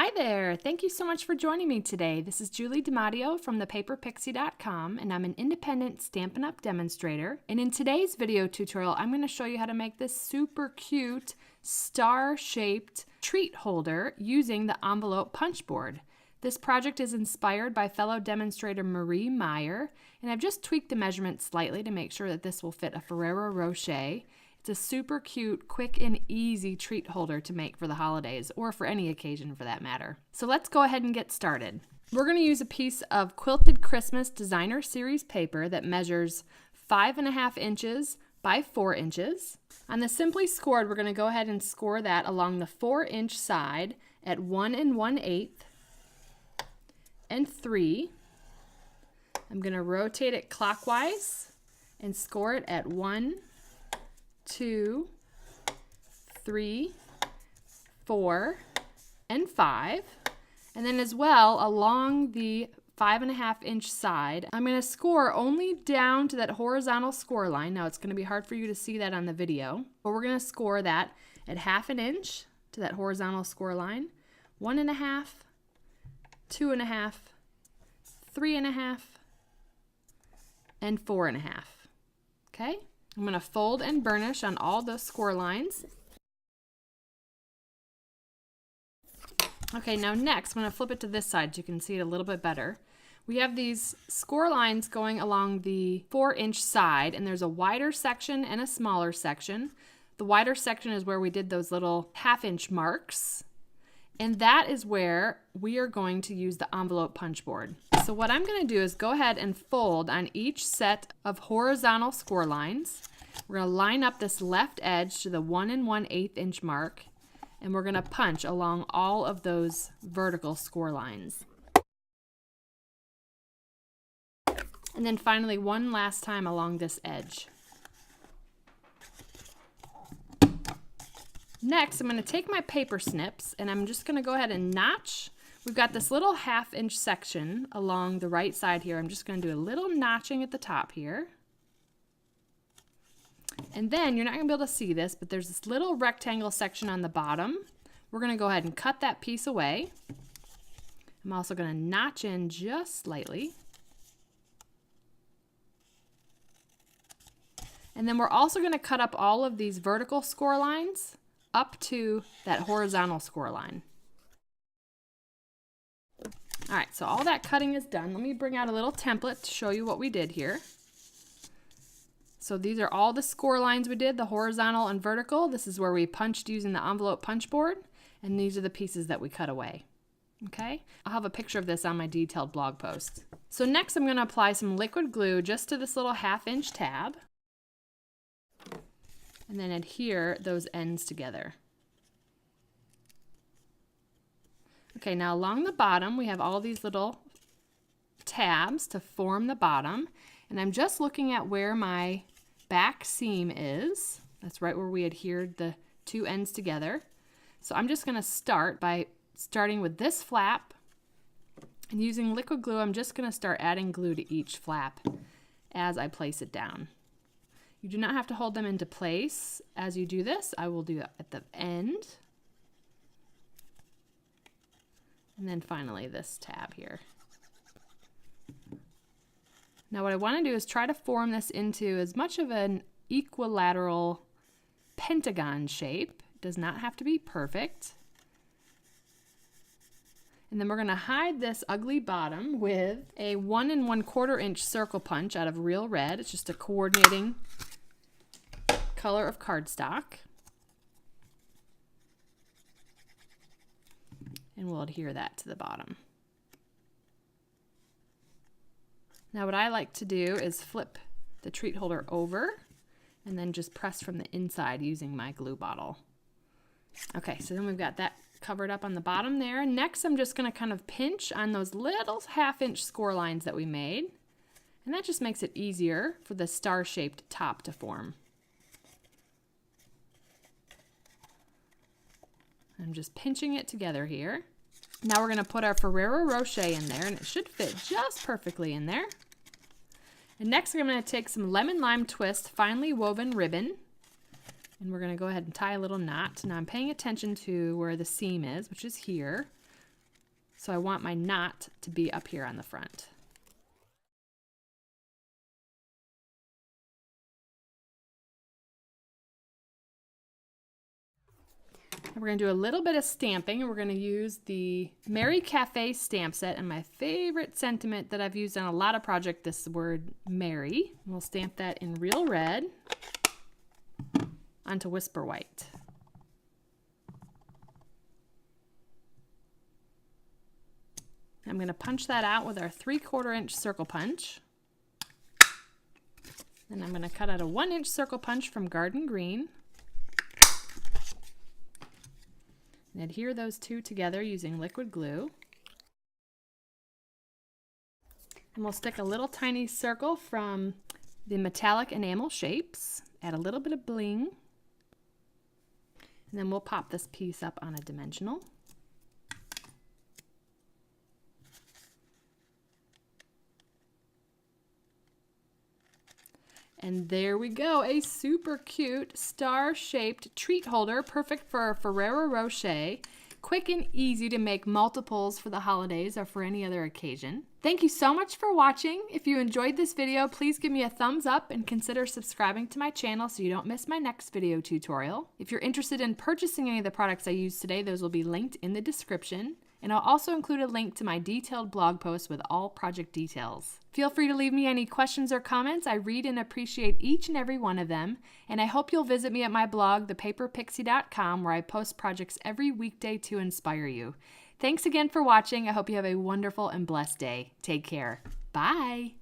Hi there! Thank you so much for joining me today. This is Julie DiMatteo from thepaperpixie.com, and I'm an independent Stampin' Up! Demonstrator. And in today's video tutorial, I'm going to show you how to make this super cute star-shaped treat holder using the envelope punch board. This project is inspired by fellow demonstrator Marie Meyer, and I've just tweaked the measurements slightly to make sure that this will fit a Ferrero Rocher. It's a super cute, quick and easy treat holder to make for the holidays, or for any occasion for that matter. So let's go ahead and get started. We're going to use a piece of Quilted Christmas Designer Series paper that measures 5.5 inches by 4 inches. On the Simply Scored, we're going to go ahead and score that along the 4-inch side at 1 1/8 and 3. I'm going to rotate it clockwise and score it at 1, 2, 3, 4, and 5. And then as well, along the 5.5-inch side, I'm going to score only down to that horizontal score line. Now it's going to be hard for you to see that on the video, but we're going to score that at 1/2 inch to that horizontal score line, 1.5, 2.5, 3.5, and 4.5. Okay? I'm going to fold and burnish on all those score lines. Okay, now next, I'm going to flip it to this side so you can see it a little bit better. We have these score lines going along the 4-inch side, and there's a wider section and a smaller section. The wider section is where we did those little 1/2-inch marks, and that is where we are going to use the envelope punch board. So what I'm going to do is go ahead and fold on each set of horizontal score lines. We're going to line up this left edge to the 1 1/8 inch mark, and we're going to punch along all of those vertical score lines. And then finally, one last time along this edge. Next, I'm going to take my paper snips, and I'm just going to go ahead and notch. We've got this little 1/2-inch section along the right side here. I'm just going to do a little notching at the top here. And then, you're not going to be able to see this, but there's this little rectangle section on the bottom. We're going to go ahead and cut that piece away. I'm also going to notch in just slightly. And then we're also going to cut up all of these vertical score lines up to that horizontal score line. All right, so all that cutting is done. Let me bring out a little template to show you what we did here. So these are all the score lines we did, the horizontal and vertical. This is where we punched using the envelope punch board, and these are the pieces that we cut away. Okay, I'll have a picture of this on my detailed blog post. So next I'm going to apply some liquid glue just to this little 1/2-inch tab, and then adhere those ends together. Okay, now along the bottom we have all these little tabs to form the bottom, and I'm just looking at where my back seam is. That's right where we adhered the two ends together. So I'm just going to start by starting with this flap, and using liquid glue I'm just going to start adding glue to each flap as I place it down. You do not have to hold them into place as you do this. I will do it at the end. And then finally this tab here. Now what I want to do is try to form this into as much of an equilateral pentagon shape. It does not have to be perfect. And then we're going to hide this ugly bottom with a 1 1/4 inch circle punch out of Real Red. It's just a coordinating color of cardstock. And we'll adhere that to the bottom. Now what I like to do is flip the treat holder over and then just press from the inside using my glue bottle. Okay, so then we've got that covered up on the bottom there. Next I'm just going to kind of pinch on those little 1/2-inch score lines that we made, and that just makes it easier for the star-shaped top to form. I'm just pinching it together here. Now we're going to put our Ferrero Rocher in there, and it should fit just perfectly in there. And next I'm going to take some lemon lime twist finely woven ribbon, and we're going to go ahead and tie a little knot. Now I'm paying attention to where the seam is, which is here. So I want my knot to be up here on the front. And we're going to do a little bit of stamping, and we're going to use the Mary Cafe stamp set, and my favorite sentiment that I've used on a lot of projects, this word Mary. We'll stamp that in real red onto Whisper White. I'm going to punch that out with our 3/4 inch circle punch. Then I'm going to cut out a 1 inch circle punch from Garden Green. And adhere those two together using liquid glue. And we'll stick a little tiny circle from the metallic enamel shapes. Add a little bit of bling. And then we'll pop this piece up on a dimensional. And there we go, a super cute star-shaped treat holder, perfect for a Ferrero Rocher. Quick and easy to make multiples for the holidays or for any other occasion. Thank you so much for watching. If you enjoyed this video, please give me a thumbs up and consider subscribing to my channel so you don't miss my next video tutorial. If you're interested in purchasing any of the products I used today, those will be linked in the description. And I'll also include a link to my detailed blog post with all project details. Feel free to leave me any questions or comments. I read and appreciate each and every one of them. And I hope you'll visit me at my blog, thepaperpixie.com, where I post projects every weekday to inspire you. Thanks again for watching. I hope you have a wonderful and blessed day. Take care. Bye.